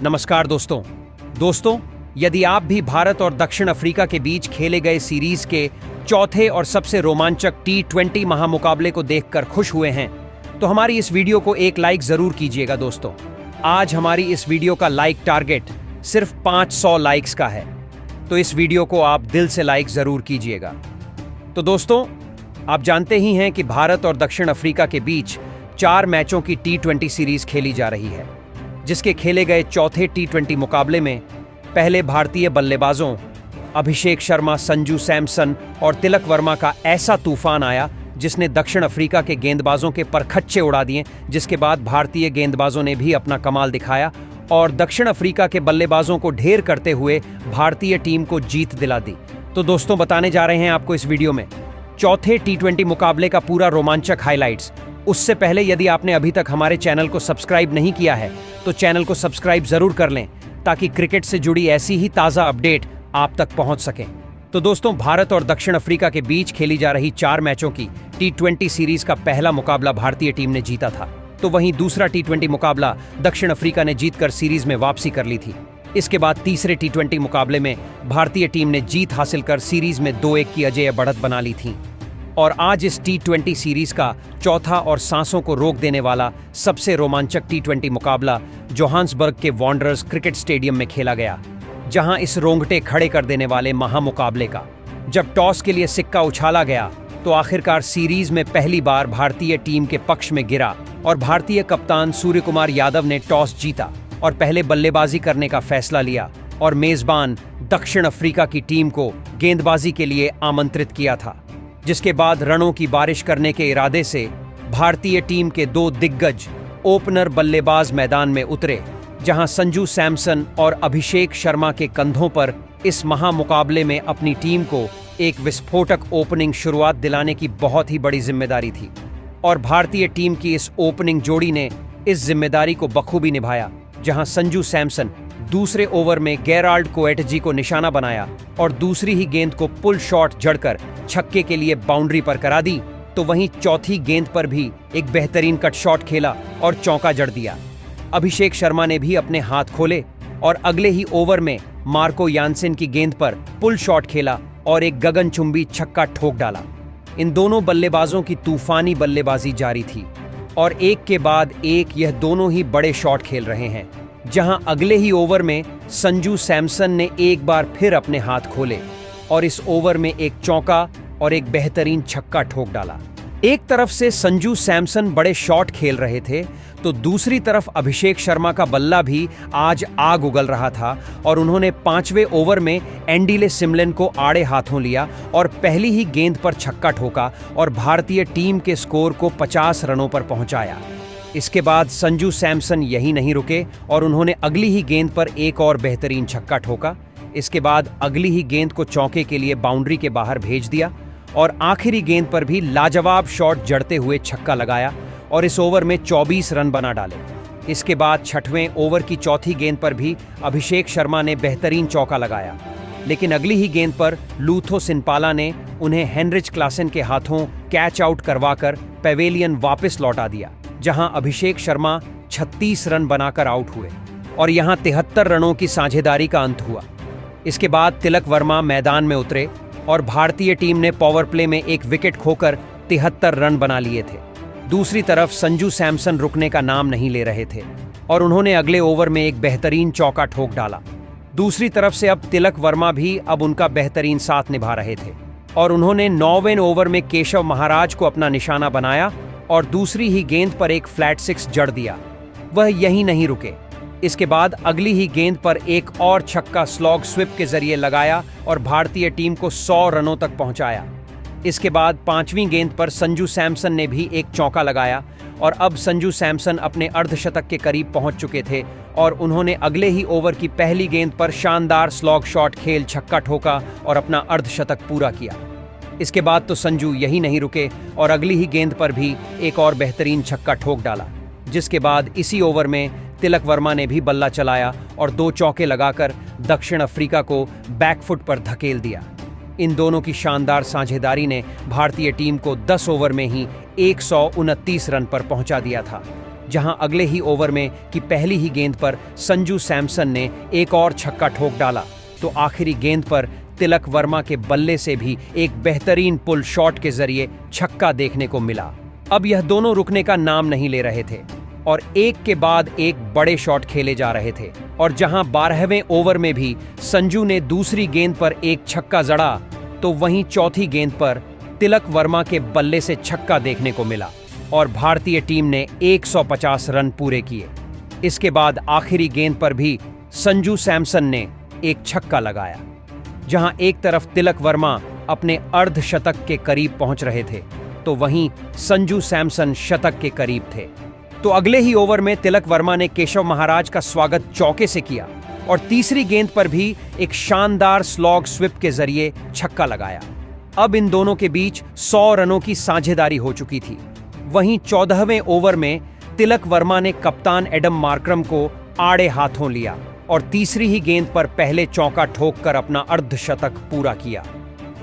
नमस्कार दोस्तों, यदि आप भी भारत और दक्षिण अफ्रीका के बीच खेले गए सीरीज के चौथे और सबसे रोमांचक T20 महामुकाबले को देखकर खुश हुए हैं, तो हमारी इस वीडियो को एक लाइक जरूर कीजिएगा दोस्तों। आज हमारी इस वीडियो का लाइक टारगेट सिर्फ 500 लाइक्स का है, तो इस वीडियो को आप दिल से लाइक जरूर कीजिएगा। तो दोस्तों, आप जानते ही हैं कि भारत और दक्षिण अफ्रीका के बीच 4 मैचों की T20 सीरीज खेली जा रही है, जिसके खेले गए चौथे T20 मुकाबले में पहले भारतीय बल्लेबाजों अभिषेक शर्मा, संजू सैमसन और तिलक वर्मा का ऐसा तूफान आया जिसने दक्षिण अफ्रीका के गेंदबाजों के परखच्चे उड़ा दिए, जिसके बाद भारतीय गेंदबाजों ने भी अपना कमाल दिखाया और दक्षिण अफ्रीका के बल्लेबाजों को ढेर करते हुए भारतीय टीम को जीत दिला दी। तो दोस्तों, बताने जा रहे हैं आपको इस वीडियो में चौथे T20 मुकाबले का पूरा रोमांचक हाइलाइट्स। उससे पहले यदि आपने अभी तक हमारे चैनल को सब्सक्राइब नहीं किया है तो चैनल को सब्सक्राइब जरूर कर लें, ताकि क्रिकेट से जुड़ी ऐसी ही ताज़ा अपडेट आप तक पहुंच सकें। तो दोस्तों, भारत और दक्षिण अफ्रीका के बीच खेली जा रही 4 मैचों की T20 सीरीज का पहला मुकाबला भारतीय टीम ने जीता था, तो वहीं दूसरा T20 मुकाबला दक्षिण अफ्रीका ने जीतकर सीरीज में वापसी कर ली थी। इसके बाद तीसरे T20 मुकाबले में भारतीय टीम ने जीत हासिल कर सीरीज में 2-1 की अजेय बढ़त बना ली थी। और आज इस T20 सीरीज का चौथा और सांसों को रोक देने वाला सबसे रोमांचक T20 मुकाबला जोहान्सबर्ग के वांडरर्स क्रिकेट स्टेडियम में खेला गया, जहां इस रोंगटे खड़े कर देने वाले महामुकाबले का जब टॉस के लिए सिक्का उछाला गया तो आखिरकार सीरीज में पहली बार भारतीय टीम के पक्ष में गिरा और भारतीय कप्तान सूर्यकुमार यादव ने टॉस जीता और पहले बल्लेबाजी करने का फैसला लिया और मेजबान दक्षिण अफ्रीका की टीम को गेंदबाजी के लिए आमंत्रित किया था, जिसके बाद रनों की बारिश करने के इरादे से भारतीय टीम के 2 दिग्गज ओपनर बल्लेबाज मैदान में उतरे, जहां संजू सैमसन और अभिषेक शर्मा के कंधों पर इस महामुकाबले में अपनी टीम को एक विस्फोटक ओपनिंग शुरुआत दिलाने की बहुत ही बड़ी जिम्मेदारी थी। और भारतीय टीम की इस ओपनिंग जोड़ी ने इस जिम्मेदारी को बखूबी निभाया, जहां संजू सैमसन दूसरे ओवर में गेराल्ड कोएटजी को निशाना बनाया और दूसरी ही गेंद को पुल शॉट जड़कर छक्के के लिए बाउंड्री पर करा दी, तो वहीं चौथी गेंद पर भी एक बेहतरीन कट शॉट खेला और चौका जड़ दिया। अभिषेक शर्मा ने भी अपने हाथ खोले और अगले ही ओवर में मार्को यानसेन की गेंद पर पुल शॉट खेला और एक गगनचुंबी छक्का ठोक डाला। इन दोनों बल्लेबाजों की तूफानी बल्लेबाजी जारी थी और एक के बाद एक यह दोनों ही बड़े शॉट खेल रहे हैं, जहां अगले ही ओवर में संजू सैमसन ने एक बार फिर अपने हाथ खोले और इस ओवर में एक चौका और एक बेहतरीन छक्का ठोक डाला। एक तरफ से संजू सैमसन बड़े शॉट खेल रहे थे, तो दूसरी तरफ अभिषेक शर्मा का बल्ला भी आज आग उगल रहा था और उन्होंने 5वें ओवर में एंडीले सिमलन को आड़े हाथों लिया और पहली ही गेंद पर छक्का ठोका और भारतीय टीम के स्कोर को 50 रनों पर पहुंचाया। इसके बाद संजू सैमसन यही नहीं रुके और उन्होंने अगली ही गेंद पर एक और बेहतरीन छक्का ठोका। इसके बाद अगली ही गेंद को चौके के लिए बाउंड्री के बाहर भेज दिया और आखिरी गेंद पर भी लाजवाब शॉट जड़ते हुए छक्का लगाया और इस ओवर में 24 रन बना डाले। इसके बाद 6वें ओवर की चौथी गेंद पर भी अभिषेक शर्मा ने बेहतरीन चौका लगाया, लेकिन अगली ही गेंद पर लूथो सिनपाला ने उन्हें हेनरिच क्लासन के हाथों कैच आउट करवाकर पेवेलियन वापस लौटा दिया, जहां अभिषेक शर्मा 36 रन बनाकर आउट हुए और यहां 73 रनों की साझेदारी का अंत हुआ। इसके बाद तिलक वर्मा मैदान में उतरे और भारतीय टीम ने पावर प्ले में एक विकेट खोकर 73 रन बना लिए थे। दूसरी तरफ संजू सैमसन रुकने का नाम नहीं ले रहे थे और उन्होंने अगले ओवर में एक बेहतरीन चौका ठोक डाला। दूसरी तरफ से अब तिलक वर्मा भी अब उनका बेहतरीन साथ निभा रहे थे और उन्होंने 9वें ओवर में केशव महाराज को अपना निशाना बनाया और दूसरी ही गेंद पर एक फ्लैट 6 जड़ दिया। वह यहीं नहीं रुके, इसके बाद अगली ही गेंद पर एक और छक्का स्लॉग स्विप के जरिए लगाया और भारतीय टीम को 100 रनों तक पहुंचाया। इसके बाद 5वीं गेंद पर संजू सैमसन ने भी एक चौका लगाया और अब संजू सैमसन अपने अर्धशतक के करीब पहुंच चुके थे और उन्होंने अगले ही ओवर की पहली गेंद पर शानदार स्लॉग शॉट खेल छक्का ठोका और अपना अर्धशतक पूरा किया। इसके बाद तो संजू यही नहीं रुके और अगली ही गेंद पर भी एक और बेहतरीन छक्का ठोक डाला, जिसके बाद इसी ओवर में तिलक वर्मा ने भी बल्ला चलाया और 2 चौके लगाकर दक्षिण अफ्रीका को बैकफुट पर धकेल दिया। इन दोनों की शानदार साझेदारी ने भारतीय टीम को 10 ओवर में ही 129 रन पर पहुंचा दिया था जहां अगले ही ओवर में की पहली ही गेंद पर संजू सैमसन ने एक और छक्का ठोक डाला तो आखिरी गेंद पर तिलक वर्मा के बल्ले से भी एक बेहतरीन पुल शॉट के जरिए छक्का देखने को मिला। अब यह दोनों रुकने का नाम नहीं ले रहे थे और एक के बाद एक बड़े शॉट खेले जा रहे थे। और जहां 12वें ओवर में भी संजू ने दूसरी गेंद पर एक छक्का जड़ा तो वहीं चौथी गेंद पर तिलक वर्मा के बल्ले से छक्का देखने को मिला और भारतीय टीम ने 150 रन पूरे किए। इसके बाद आखिरी गेंद पर भी संजू सैमसन ने एक छक्का लगाया। जहां एक तरफ तिलक वर्मा अपने अर्धशतक के करीब पहुंच रहे थे तो वहीं संजू सैमसन शतक के करीब थे। तो अगले ही ओवर में तिलक वर्मा ने केशव महाराज का स्वागत चौके से किया और तीसरी गेंद पर भी एक शानदार स्लॉग स्विप के जरिए छक्का लगाया। अब इन दोनों के बीच 100 रनों की साझेदारी हो चुकी थी। वहीं 14वें ओवर में तिलक वर्मा ने कप्तान एडम मार्क्रम को आड़े हाथों लिया और तीसरी ही गेंद पर पहले चौका ठोककर अपना अर्धशतक पूरा किया।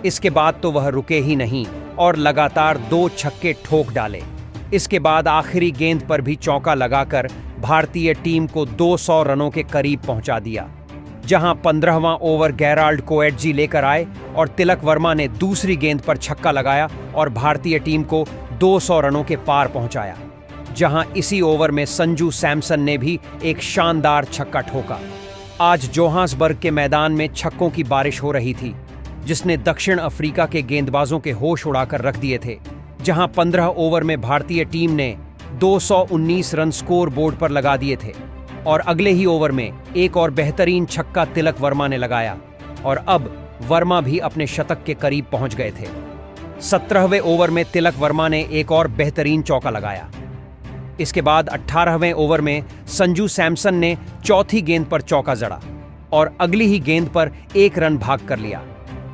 इसके बाद तो वह रुके ही नहीं और लगातार 2 छक्के ठोक डाले। इसके बाद आखिरी गेंद पर भी चौका लगाकर भारतीय टीम को 200 रनों के करीब पहुंचा दिया। जहां 15वां ओवर गेराल्ड कोएटजी लेकर आए और तिलक वर्मा ने दूसरी गेंद पर छक्का लगाया और भारतीय टीम को 200 रनों के पार पहुंचाया। जहां इसी ओवर में संजू सैमसन ने भी एक शानदार छक्का ठोका। आज जोहान्सबर्ग के मैदान में छक्कों की बारिश हो रही थी जिसने दक्षिण अफ्रीका के गेंदबाजों के होश उड़ाकर रख दिए थे। जहां 15 ओवर में भारतीय टीम ने 219 रन स्कोर बोर्ड पर लगा दिए थे और अगले ही ओवर में एक और बेहतरीन छक्का तिलक वर्मा ने लगाया और अब वर्मा भी अपने शतक के करीब पहुंच गए थे। 17वें ओवर में तिलक वर्मा ने एक और बेहतरीन चौका लगाया। इसके बाद 18वें ओवर में संजू सैमसन ने चौथी गेंद पर चौका जड़ा और अगली ही गेंद पर 1 रन भाग कर लिया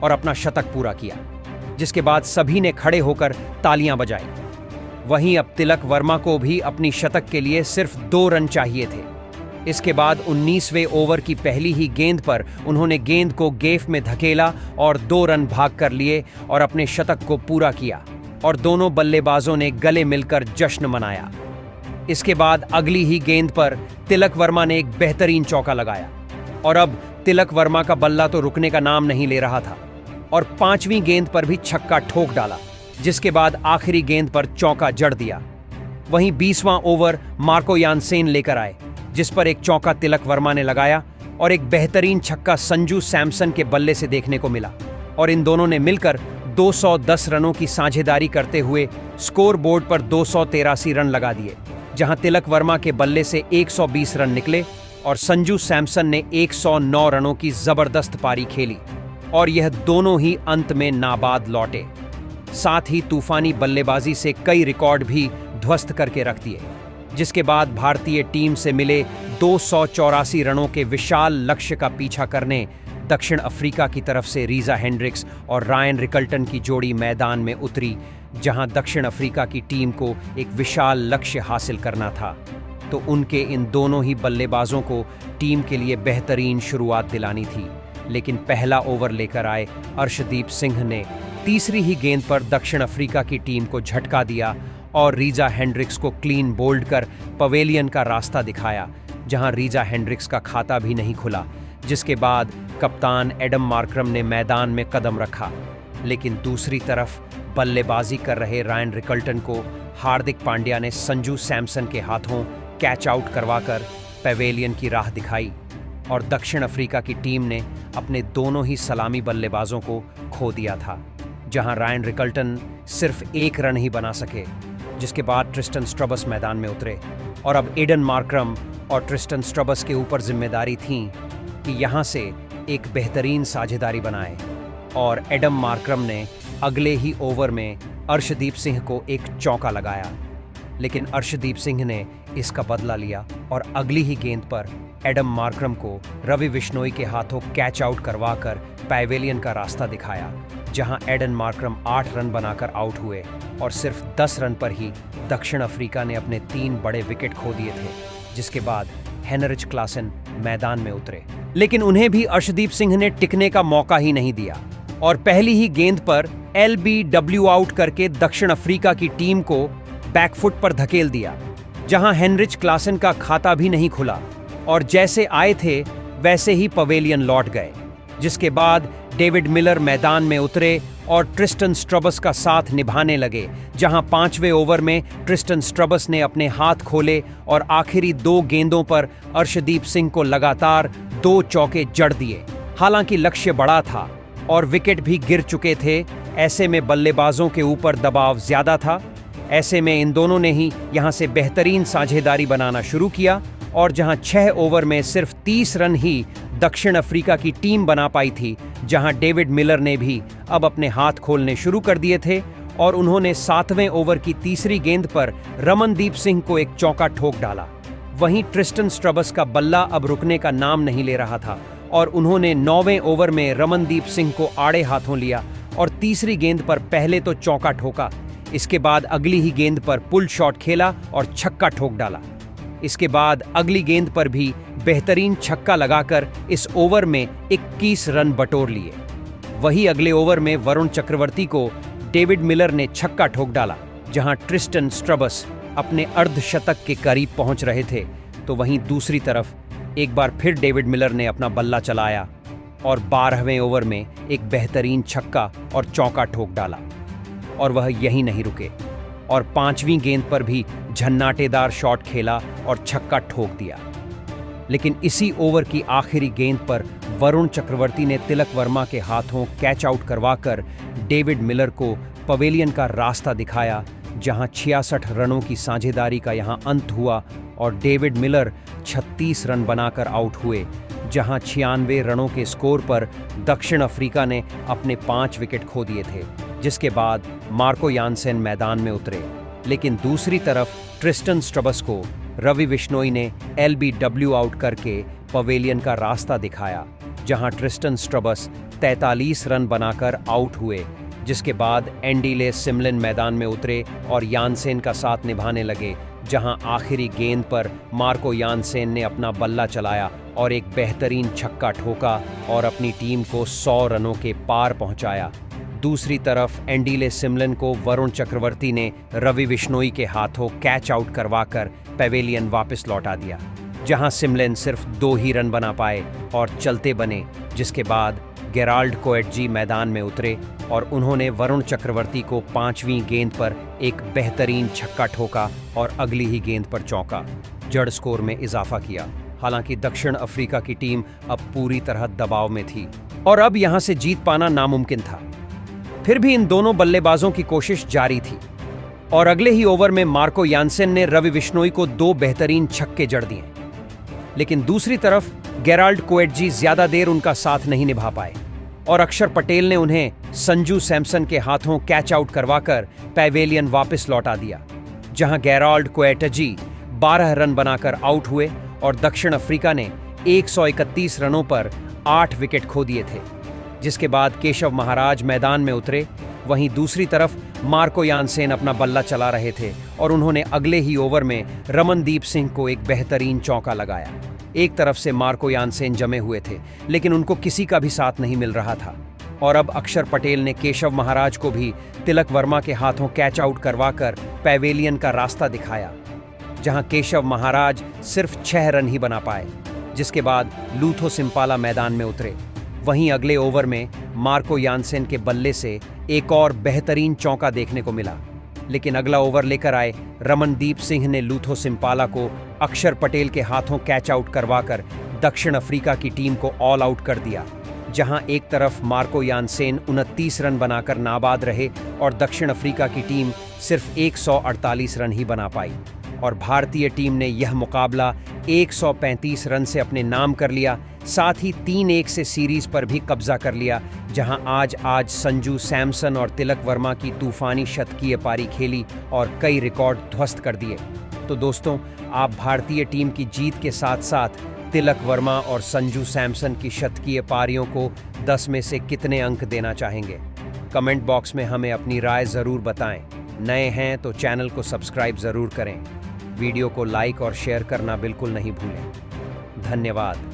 और अपना शतक पूरा किया, जिसके बाद सभी ने खड़े होकर तालियां बजाई। वहीं अब तिलक वर्मा को भी अपनी शतक के लिए सिर्फ 2 रन चाहिए थे। इसके बाद 19वें ओवर की पहली ही गेंद पर उन्होंने गेंद को गेफ में धकेला और 2 रन भाग कर लिए और अपने शतक को पूरा किया और दोनों बल्लेबाजों ने गले मिलकर जश्न मनाया। इसके बाद अगली ही गेंद पर तिलक वर्मा ने एक बेहतरीन चौका लगाया और अब तिलक वर्मा का बल्ला तो रुकने का नाम नहीं ले रहा था और 5वीं गेंद पर भी छक्का ठोक डाला, जिसके बाद आखिरी गेंद पर चौका जड़ दिया। वहीं 20वां ओवर मार्को यानसेन लेकर आए, जिस पर एक चौका तिलक वर्मा ने लगाया और एक बेहतरीन छक्का संजू सैमसन के बल्ले से देखने को मिला और इन दोनों ने मिलकर 210 रनों की साझेदारी करते हुए स्कोर बोर्ड पर 283 रन लगा दिए। जहां तिलक वर्मा के बल्ले से 120 रन निकले और संजू सैमसन ने 109 रनों की जबरदस्त पारी खेली और यह दोनों ही अंत में नाबाद लौटे। साथ ही तूफानी बल्लेबाजी से कई रिकॉर्ड भी ध्वस्त करके रख दिए, जिसके बाद भारतीय टीम से मिले 284 रनों के विशाल लक्ष्य का पीछा करने दक्षिण अफ्रीका की तरफ से रीजा हेंड्रिक्स और रायन रिकल्टन की जोड़ी मैदान में उतरी। जहां दक्षिण अफ्रीका की टीम को एक विशाल लक्ष्य हासिल करना था तो उनके इन दोनों ही बल्लेबाजों को टीम के लिए बेहतरीन शुरुआत दिलानी थी। लेकिन पहला ओवर लेकर आए अर्शदीप सिंह ने तीसरी ही गेंद पर दक्षिण अफ्रीका की टीम को झटका दिया और रीजा हेंड्रिक्स को क्लीन बोल्ड कर पवेलियन का रास्ता दिखाया, जहां रीजा हेंड्रिक्स का खाता भी नहीं खुला। जिसके बाद कप्तान एडम मार्क्रम ने मैदान में कदम रखा, लेकिन दूसरी तरफ बल्लेबाजी कर रहे रायन रिकल्टन को हार्दिक पांड्या ने संजू सैमसन के हाथों कैच आउट करवाकर पवेलियन की राह दिखाई और दक्षिण अफ्रीका की टीम ने अपने दोनों ही सलामी बल्लेबाजों को खो दिया था। जहां रायन रिकल्टन सिर्फ 1 रन ही बना सके, जिसके बाद ट्रिस्टन स्ट्रबस मैदान में उतरे और अब एडन मार्क्रम और ट्रिस्टन स्ट्रबस के ऊपर जिम्मेदारी थी कि यहां से एक बेहतरीन साझेदारी बनाए और एडम मार्क्रम ने अगले ही ओवर में अर्शदीप सिंह को एक चौका लगाया, लेकिन अर्शदीप सिंह ने इसका बदला लिया और अगली ही गेंद पर एडम मार्क्रम को रवि बिश्नोई के हाथों कैच आउट करवाकर पैवेलियन का रास्ता दिखाया, जहां एडन मार्क्रम 8 रन बनाकर आउट हुए और सिर्फ 10 रन पर ही दक्षिण अफ्रीका ने अपने 3 बड़े विकेट खो दिए थे। जिसके बाद हेनरिच क्लासन मैदान में उतरे, लेकिन उन्हें भी अर्शदीप सिंह ने टिकने का मौका ही नहीं दिया और पहली ही गेंद पर LBW आउट करके दक्षिण अफ्रीका की टीम को बैकफुट पर धकेल दिया, जहां हेनरिच क्लासन का खाता भी नहीं खुला और जैसे आए थे वैसे ही पवेलियन लौट गए। जिसके बाद डेविड मिलर मैदान में उतरे और ट्रिस्टन स्ट्रबस का साथ निभाने लगे, जहां 5वें ओवर में ट्रिस्टन स्ट्रबस ने अपने हाथ खोले और आखिरी 2 गेंदों पर अर्शदीप सिंह को लगातार 2 चौके जड़ दिए। हालांकि लक्ष्य बड़ा था और विकेट भी गिर चुके थे, ऐसे में बल्लेबाजों के ऊपर दबाव ज्यादा था। ऐसे में इन दोनों ने ही यहां से बेहतरीन साझेदारी बनाना शुरू किया और जहां 6 ओवर में सिर्फ 30 रन ही दक्षिण अफ्रीका की टीम बना पाई थी, जहां डेविड मिलर ने भी अब अपने हाथ खोलने शुरू कर दिए थे और उन्होंने 7वें ओवर की तीसरी गेंद पर रमनदीप सिंह को एक चौका ठोक डाला। वहीं ट्रिस्टन स्ट्रबस का बल्ला अब रुकने का नाम नहीं ले रहा था और उन्होंने 9वें ओवर में रमनदीप सिंह को आड़े हाथों लिया और तीसरी गेंद पर पहले तो चौका ठोका, इसके बाद अगली ही गेंद पर पुल शॉट खेला और छक्का ठोक डाला। इसके बाद अगली गेंद पर भी बेहतरीन छक्का लगाकर इस ओवर में 21 रन बटोर लिए। वही अगले ओवर में वरुण चक्रवर्ती को डेविड मिलर ने छक्का ठोक डाला, जहां ट्रिस्टन स्ट्रबस अपने अर्धशतक के करीब पहुंच रहे थे। तो वहीं दूसरी तरफ एक बार फिर डेविड मिलर ने अपना बल्ला चलाया और 12वें ओवर में एक बेहतरीन छक्का और चौका ठोक डाला और वह यहीं नहीं रुके और 5वीं गेंद पर भी झन्नाटेदार शॉट खेला और छक्का ठोक दिया। लेकिन इसी ओवर की आखिरी गेंद पर वरुण चक्रवर्ती ने तिलक वर्मा के हाथों कैच आउट करवाकर डेविड मिलर को पवेलियन का रास्ता दिखाया, जहां 66 रनों की साझेदारी का यहां अंत हुआ और डेविड मिलर 36 रन बनाकर आउट हुए, जहां 96 रनों के स्कोर पर दक्षिण अफ्रीका ने अपने 5 विकेट खो दिए थे। जिसके बाद मार्को यानसेन मैदान में उतरे, लेकिन दूसरी तरफ ट्रिस्टन स्ट्रबस को रवि बिश्नोई ने LBW आउट करके पवेलियन का रास्ता दिखाया, जहां ट्रिस्टन स्ट्रबस 43 रन बनाकर आउट हुए। जिसके बाद एंडीले सिमलिन मैदान में उतरे और यानसेन का साथ निभाने लगे, जहां आखिरी गेंद पर मार्को यानसेन ने अपना बल्ला चलाया और एक बेहतरीन छक्का ठोका और अपनी टीम को 100 रनों के पार पहुंचाया। दूसरी तरफ एंडीले सिमलिन को वरुण चक्रवर्ती ने रवि बिश्नोई के हाथों कैच आउट करवाकर पवेलियन वापस लौटा दिया, जहां सिमलिन सिर्फ 2 ही रन बना पाए और चलते बने। जिसके बाद गेराल्ड कोएटजी मैदान में उतरे और उन्होंने वरुण चक्रवर्ती को 5वीं गेंद पर एक बेहतरीन छक्का ठोका और अगली ही गेंद पर चौका, जड़ स्कोर में इजाफा किया। हालांकि दक्षिण अफ्रीका की टीम अब पूरी तरह दबाव में थी और अब यहां से जीत पाना नामुमकिन था। फिर भी इन दोनों बल्लेबाजों की कोशिश जारी थी और अगले ही ओवर में मार्को यानसेन ने रवि बिश्नोई को 2 बेहतरीन छक्के जड़ दिए। लेकिन दूसरी तरफ गेराल्ड कोएटजी ज्यादा देर उनका साथ नहीं निभा पाए और अक्षर पटेल ने उन्हें संजू सैमसन के हाथों कैच आउट करवाकर पवेलियन वापस लौटा दिया, जहां गेराल्ड कोएटजी 12 रन बनाकर आउट हुए और दक्षिण अफ्रीका ने 131 रनों पर 8 विकेट खो दिए थे। जिसके बाद केशव महाराज मैदान में उतरे। वहीं दूसरी तरफ मार्को यानसेन अपना बल्ला चला रहे थे और उन्होंने अगले ही ओवर में रमनदीप सिंह को एक बेहतरीन चौका लगाया। एक तरफ से मार्को यानसेन जमे हुए थे, लेकिन उनको किसी का भी साथ नहीं मिल रहा था और अब अक्षर पटेल ने केशव महाराज को भी तिलक वर्मा के हाथों कैच आउट करवाकर पवेलियन का रास्ता दिखाया, जहां केशव महाराज सिर्फ 6 रन ही बना पाए। जिसके बाद लूथो सिम्पाला मैदान में उतरे। वहीं अगले ओवर में मार्को यानसेन के बल्ले से एक और बेहतरीन चौका देखने को मिला, लेकिन अगला ओवर लेकर आए रमनदीप सिंह ने लूथो सिम्पाला को अक्षर पटेल के हाथों कैच आउट करवाकर दक्षिण अफ्रीका की टीम को ऑल आउट कर दिया, जहां एक तरफ मार्को यानसेन 29 रन बनाकर नाबाद रहे और दक्षिण अफ्रीका की टीम सिर्फ 148 रन ही बना पाई और भारतीय टीम ने यह मुकाबला 135 रन से अपने नाम कर लिया। साथ ही 3-1 से सीरीज पर भी कब्जा कर लिया, जहां आज संजू सैमसन और तिलक वर्मा की तूफानी शतकीय पारी खेली और कई रिकॉर्ड ध्वस्त कर दिए। तो दोस्तों, आप भारतीय टीम की जीत के साथ साथ तिलक वर्मा और संजू सैमसन की शतकीय पारियों को 10 में से कितने अंक देना चाहेंगे? कमेंट बॉक्स में हमें अपनी राय ज़रूर बताएं। नए हैं तो चैनल को सब्सक्राइब ज़रूर करें। वीडियो को लाइक और शेयर करना बिल्कुल नहीं भूलें। धन्यवाद।